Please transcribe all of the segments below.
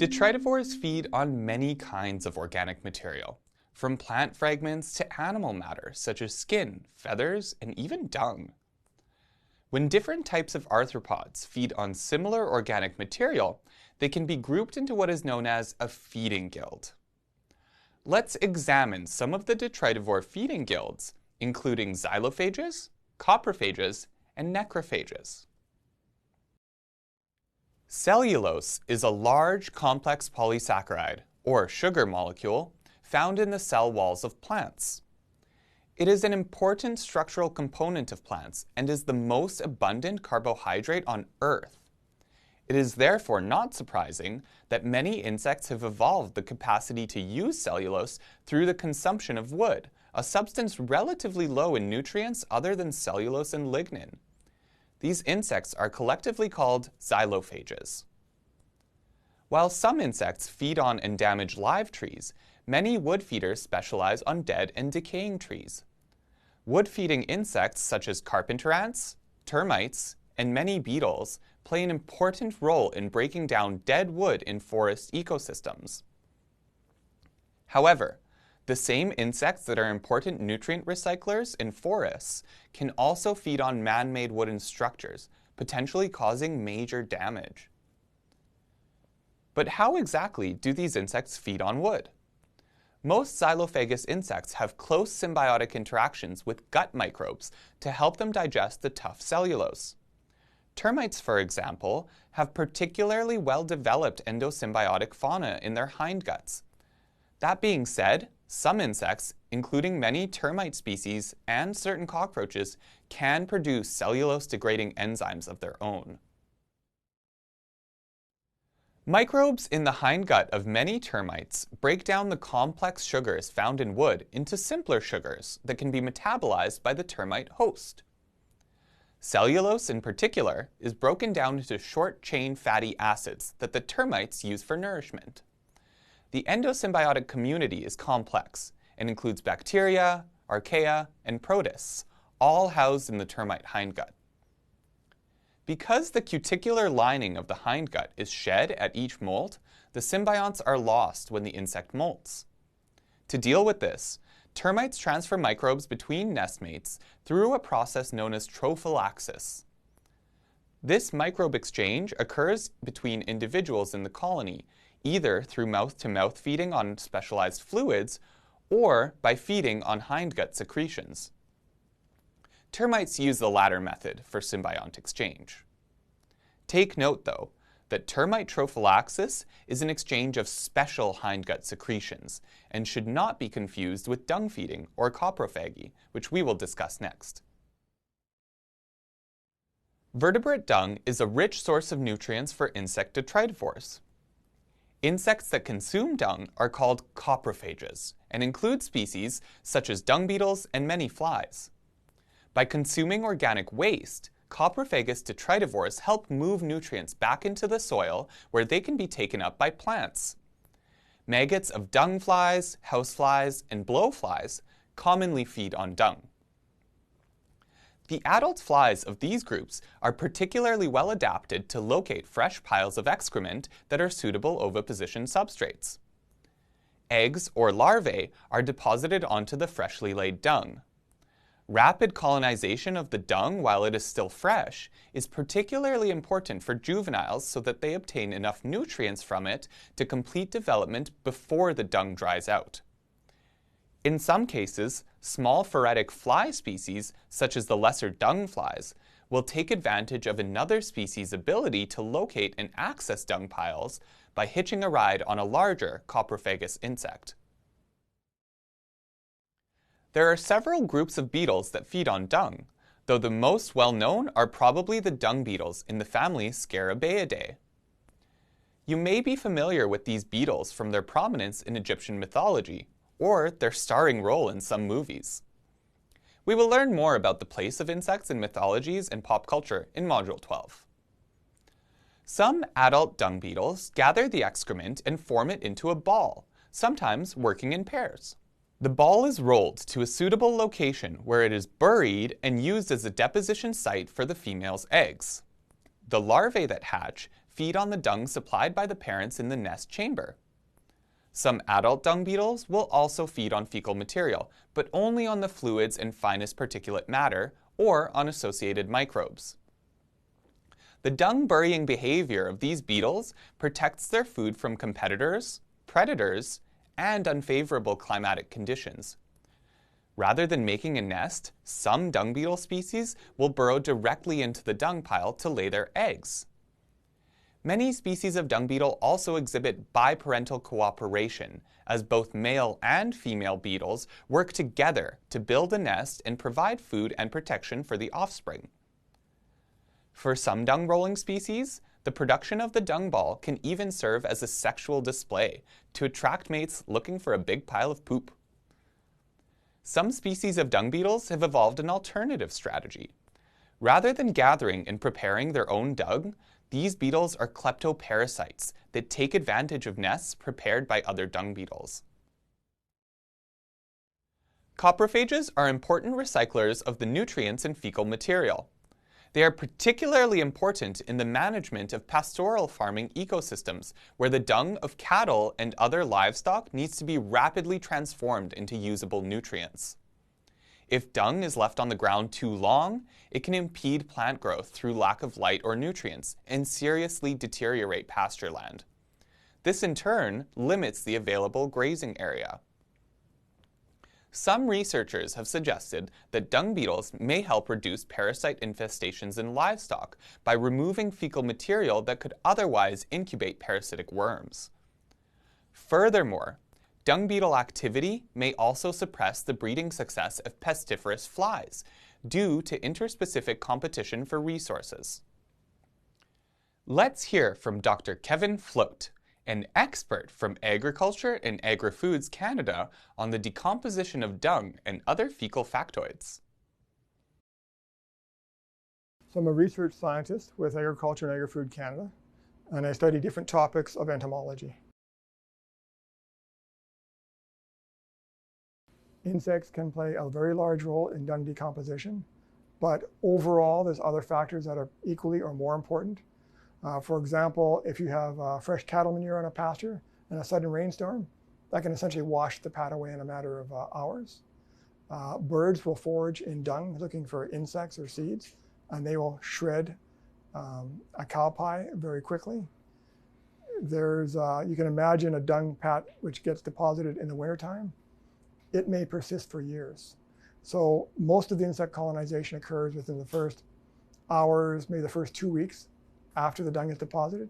Detritivores feed on many kinds of organic material, from plant fragments to animal matter such as skin, feathers, and even dung. When different types of arthropods feed on similar organic material, they can be grouped into what is known as a feeding guild. Let's examine some of the detritivore feeding guilds, including xylophages, coprophages, and necrophages. Cellulose is a large, complex polysaccharide, or sugar molecule, found in the cell walls of plants. It is an important structural component of plants and is the most abundant carbohydrate on Earth. It is therefore not surprising that many insects have evolved the capacity to use cellulose through the consumption of wood, a substance relatively low in nutrients other than cellulose and lignin. These insects are collectively called xylophages. While some insects feed on and damage live trees, many wood feeders specialize on dead and decaying trees. Wood-feeding insects such as carpenter ants, termites, and many beetles play an important role in breaking down dead wood in forest ecosystems. However, the same insects that are important nutrient recyclers in forests can also feed on man-made wooden structures, potentially causing major damage. But how exactly do these insects feed on wood? Most xylophagus insects have close symbiotic interactions with gut microbes to help them digest the tough cellulose. Termites, for example, have particularly well-developed endosymbiotic fauna in their hindguts. That being said, some insects, including many termite species and certain cockroaches, can produce cellulose-degrading enzymes of their own. Microbes in the hindgut of many termites break down the complex sugars found in wood into simpler sugars that can be metabolized by the termite host. Cellulose, in particular, is broken down into short-chain fatty acids that the termites use for nourishment. The endosymbiotic community is complex and includes bacteria, archaea, and protists, all housed in the termite hindgut. Because the cuticular lining of the hindgut is shed at each molt, the symbionts are lost when the insect molts. To deal with this, termites transfer microbes between nestmates through a process known as trophallaxis. This microbe exchange occurs between individuals in the colony, either through mouth-to-mouth feeding on specialized fluids or by feeding on hindgut secretions. Termites use the latter method for symbiont exchange. Take note, though, that termite trophallaxis is an exchange of special hindgut secretions and should not be confused with dung feeding or coprophagy, which we will discuss next. Vertebrate dung is a rich source of nutrients for insect detritivores. Insects that consume dung are called coprophages and include species such as dung beetles and many flies. By consuming organic waste, Coprophagus detritivores help move nutrients back into the soil where they can be taken up by plants. Maggots of dung flies, houseflies, and blowflies commonly feed on dung. The adult flies of these groups are particularly well adapted to locate fresh piles of excrement that are suitable oviposition substrates. Eggs or larvae are deposited onto the freshly laid dung. Rapid colonization of the dung while it is still fresh is particularly important for juveniles so that they obtain enough nutrients from it to complete development before the dung dries out. In some cases, small phoretic fly species, such as the lesser dung flies, will take advantage of another species' ability to locate and access dung piles by hitching a ride on a larger coprophagus insect. There are several groups of beetles that feed on dung, though the most well-known are probably the dung beetles in the family Scarabaeidae. You may be familiar with these beetles from their prominence in Egyptian mythology, or their starring role in some movies. We will learn more about the place of insects in mythologies and pop culture in Module 12. Some adult dung beetles gather the excrement and form it into a ball, sometimes working in pairs. The ball is rolled to a suitable location where it is buried and used as a deposition site for the female's eggs. The larvae that hatch feed on the dung supplied by the parents in the nest chamber. Some adult dung beetles will also feed on fecal material, but only on the fluids and finest particulate matter or on associated microbes. The dung burying behavior of these beetles protects their food from competitors, predators, and unfavorable climatic conditions. Rather than making a nest, some dung beetle species will burrow directly into the dung pile to lay their eggs. Many species of dung beetle also exhibit biparental cooperation, as both male and female beetles work together to build a nest and provide food and protection for the offspring. For some dung rolling species, the production of the dung ball can even serve as a sexual display to attract mates looking for a big pile of poop. Some species of dung beetles have evolved an alternative strategy. Rather than gathering and preparing their own dung, these beetles are kleptoparasites that take advantage of nests prepared by other dung beetles. Coprophages are important recyclers of the nutrients in fecal material. They are particularly important in the management of pastoral farming ecosystems, where the dung of cattle and other livestock needs to be rapidly transformed into usable nutrients. If dung is left on the ground too long, it can impede plant growth through lack of light or nutrients and seriously deteriorate pasture land. This in turn limits the available grazing area. Some researchers have suggested that dung beetles may help reduce parasite infestations in livestock by removing fecal material that could otherwise incubate parasitic worms. Furthermore, dung beetle activity may also suppress the breeding success of pestiferous flies due to interspecific competition for resources. Let's hear from Dr. Kevin Float, an expert from Agriculture and Agri-Foods Canada on the decomposition of dung and other fecal factoids. So I'm a research scientist with Agriculture and Agri-Food Canada, and I study different topics of entomology. Insects can play a very large role in dung decomposition, but overall there's other factors that are equally or more important. For example, if you have fresh cattle manure on a pasture and a sudden rainstorm, that can essentially wash the pad away in a matter of hours. Birds will forage in dung looking for insects or seeds, and they will shred a cow pie very quickly. You can imagine a dung pat which gets deposited in the wintertime. It may persist for years. So most of the insect colonization occurs within the first hours, maybe the first 2 weeks after the dung is deposited.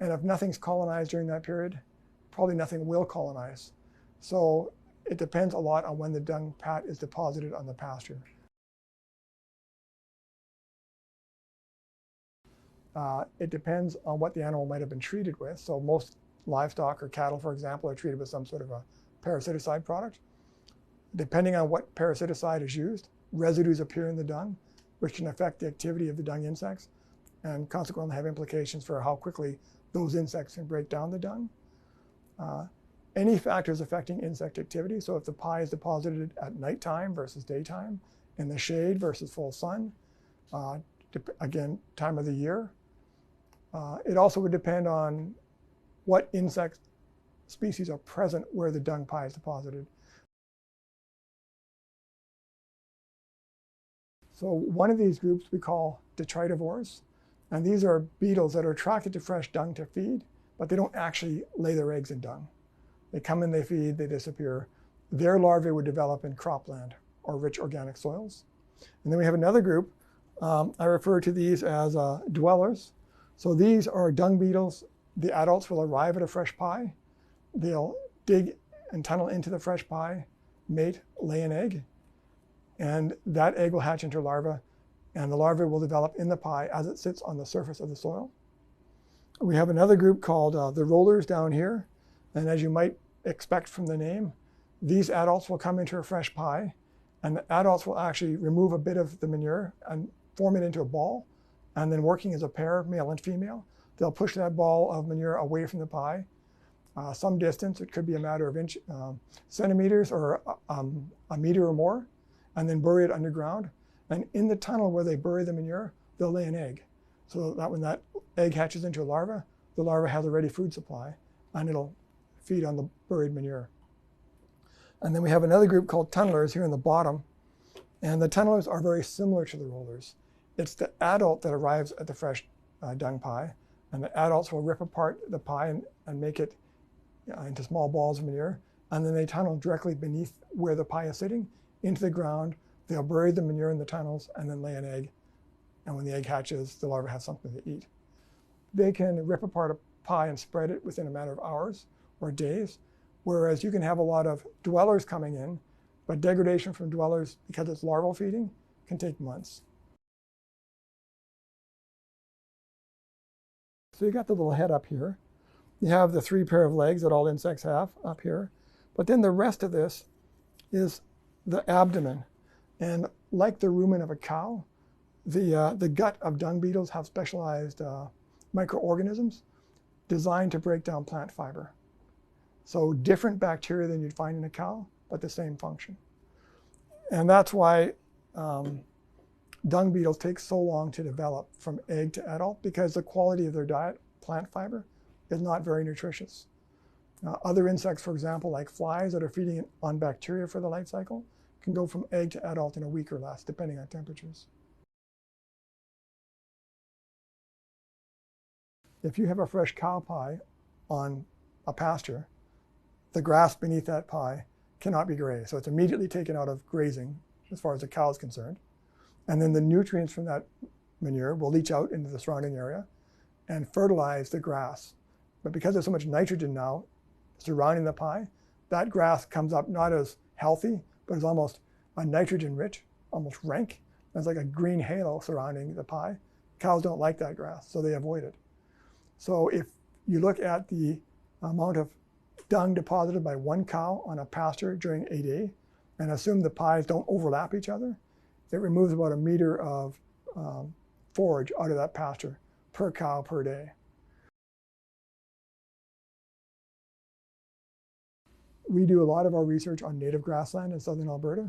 And if nothing's colonized during that period, probably nothing will colonize. So it depends a lot on when the dung pat is deposited on the pasture. It depends on what the animal might have been treated with. So most livestock or cattle, for example, are treated with some sort of a parasiticide product. Depending on what parasiticide is used, residues appear in the dung, which can affect the activity of the dung insects and consequently have implications for how quickly those insects can break down the dung. Any factors affecting insect activity, so if the pie is deposited at nighttime versus daytime, in the shade versus full sun, again, time of the year. It also would depend on what insect species are present where the dung pie is deposited. So one of these groups we call detritivores, and these are beetles that are attracted to fresh dung to feed, but they don't actually lay their eggs in dung. They come in, they feed, they disappear. Their larvae would develop in cropland or rich organic soils. And then we have another group. I refer to these as dwellers. So these are dung beetles. The adults will arrive at a fresh pie. They'll dig and tunnel into the fresh pie, mate, lay an egg, and that egg will hatch into larvae, and the larvae will develop in the pie as it sits on the surface of the soil. We have another group called the rollers down here, and as you might expect from the name, these adults will come into a fresh pie, and the adults will actually remove a bit of the manure and form it into a ball, and then working as a pair, male and female, they'll push that ball of manure away from the pie some distance. It could be a matter of centimeters or a meter or more, and then bury it underground. And in the tunnel where they bury the manure, they'll lay an egg. so that when that egg hatches into a larva, the larva has a ready food supply, and it'll feed on the buried manure. And then we have another group called tunnelers here in the bottom, and the tunnelers are very similar to the rollers. It's the adult that arrives at the fresh dung pie, and the adults will rip apart the pie and make it into small balls of manure, and then they tunnel directly beneath where the pie is sitting into the ground. They'll bury the manure in the tunnels and then lay an egg, and when the egg hatches, the larva has something to eat. They can rip apart a pie and spread it within a matter of hours or days, whereas you can have a lot of dwellers coming in, but degradation from dwellers, because it's larval feeding, can take months. So you got the little head up here. You have the 3 pair of legs that all insects have up here. But then the rest of this is the abdomen. And like the rumen of a cow, the gut of dung beetles have specialized microorganisms designed to break down plant fiber. So different bacteria than you'd find in a cow, but the same function. And that's why dung beetles take so long to develop from egg to adult, because the quality of their diet, plant fiber, is not very nutritious. Other insects, for example, like flies that are feeding on bacteria for the life cycle, can go from egg to adult in a week or less, depending on temperatures. If you have a fresh cow pie on a pasture, the grass beneath that pie cannot be gray. So it's immediately taken out of grazing as far as the cow is concerned. And then the nutrients from that manure will leach out into the surrounding area and fertilize the grass. But because there's so much nitrogen now surrounding the pie, that grass comes up not as healthy, but as almost a nitrogen rich, almost rank. It's like a green halo surrounding the pie. Cows don't like that grass, so they avoid it. So if you look at the amount of dung deposited by one cow on a pasture during a day and assume the pies don't overlap each other, it removes about 1 meter of forage out of that pasture per cow per day. We do a lot of our research on native grassland in southern Alberta,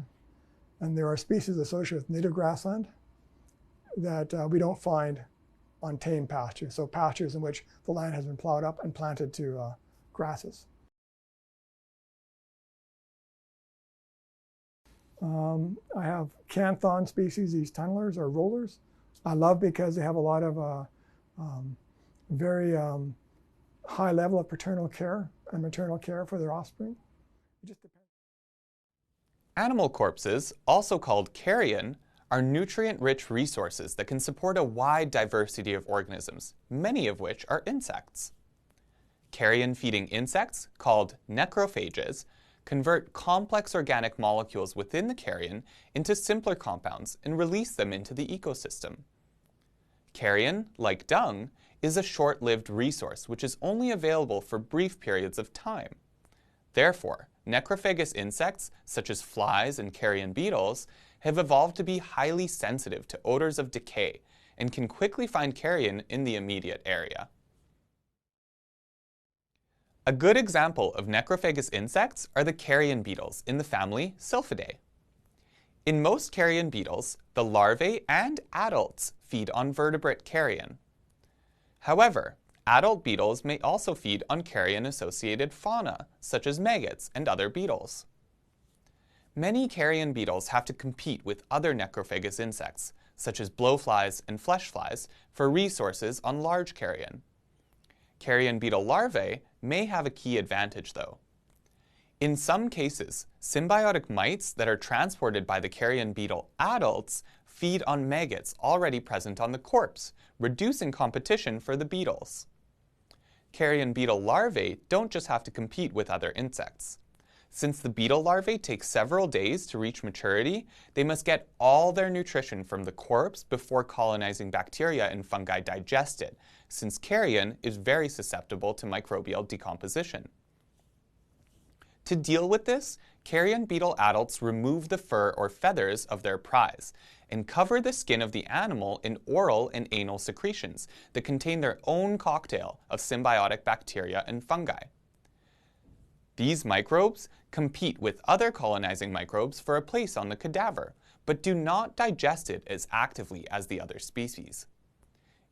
and there are species associated with native grassland that we don't find on tame pastures, so pastures in which the land has been plowed up and planted to grasses. I have canthon species, these tunnelers or rollers. I love because they have a lot of very high level of paternal care and maternal care for their offspring. It just depends. Animal corpses, also called carrion, are nutrient-rich resources that can support a wide diversity of organisms, many of which are insects. Carrion-feeding insects, called necrophages, convert complex organic molecules within the carrion into simpler compounds and release them into the ecosystem. Carrion, like dung, is a short-lived resource which is only available for brief periods of time. Therefore, necrophagous insects, such as flies and carrion beetles, have evolved to be highly sensitive to odors of decay and can quickly find carrion in the immediate area. A good example of necrophagous insects are the carrion beetles in the family Sylphidae. In most carrion beetles, the larvae and adults feed on vertebrate carrion. However, adult beetles may also feed on carrion-associated fauna, such as maggots and other beetles. Many carrion beetles have to compete with other necrophagous insects, such as blowflies and flesh flies, for resources on large carrion. Carrion beetle larvae may have a key advantage, though. In some cases, symbiotic mites that are transported by the carrion beetle adults feed on maggots already present on the corpse, reducing competition for the beetles. Carrion beetle larvae don't just have to compete with other insects. Since the beetle larvae take several days to reach maturity, they must get all their nutrition from the corpse before colonizing bacteria and fungi digest it, since carrion is very susceptible to microbial decomposition. To deal with this, carrion beetle adults remove the fur or feathers of their prize and cover the skin of the animal in oral and anal secretions that contain their own cocktail of symbiotic bacteria and fungi. These microbes compete with other colonizing microbes for a place on the cadaver, but do not digest it as actively as the other species.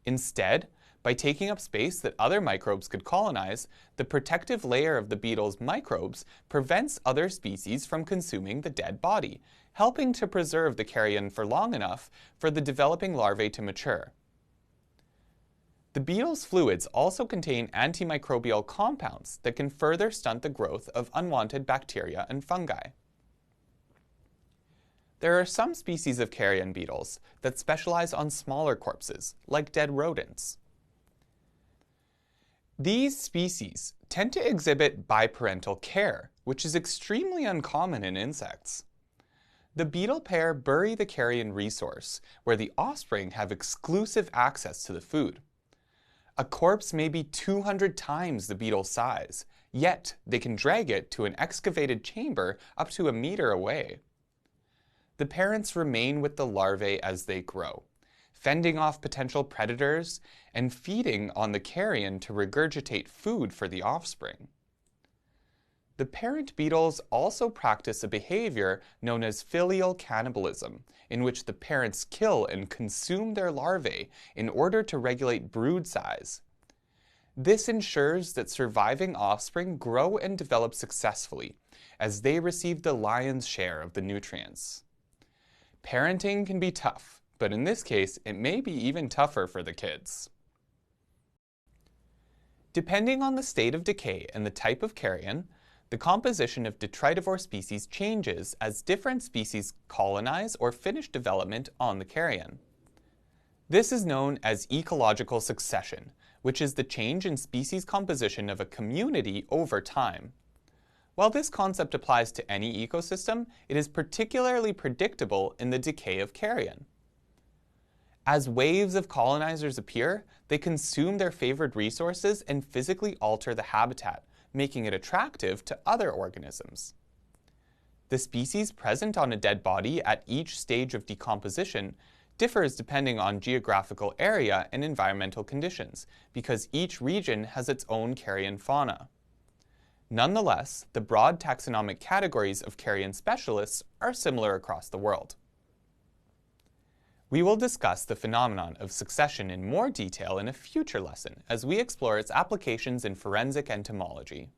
Instead, by taking up space that other microbes could colonize, the protective layer of the beetle's microbes prevents other species from consuming the dead body, helping to preserve the carrion for long enough for the developing larvae to mature. The beetle's fluids also contain antimicrobial compounds that can further stunt the growth of unwanted bacteria and fungi. There are some species of carrion beetles that specialize on smaller corpses, like dead rodents. These species tend to exhibit biparental care, which is extremely uncommon in insects. The beetle pair bury the carrion resource, where the offspring have exclusive access to the food. A corpse may be 200 times the beetle's size, yet they can drag it to an excavated chamber up to a meter away. The parents remain with the larvae as they grow, fending off potential predators and feeding on the carrion to regurgitate food for the offspring. The parent beetles also practice a behavior known as filial cannibalism, in which the parents kill and consume their larvae in order to regulate brood size. This ensures that surviving offspring grow and develop successfully, as they receive the lion's share of the nutrients. Parenting can be tough, but in this case, it may be even tougher for the kids. Depending on the state of decay and the type of carrion, the composition of detritivore species changes as different species colonize or finish development on the carrion. This is known as ecological succession, which is the change in species composition of a community over time. While this concept applies to any ecosystem, it is particularly predictable in the decay of carrion. As waves of colonizers appear, they consume their favored resources and physically alter the habitat, making it attractive to other organisms. The species present on a dead body at each stage of decomposition differs depending on geographical area and environmental conditions, because each region has its own carrion fauna. Nonetheless, the broad taxonomic categories of carrion specialists are similar across the world. We will discuss the phenomenon of succession in more detail in a future lesson as we explore its applications in forensic entomology.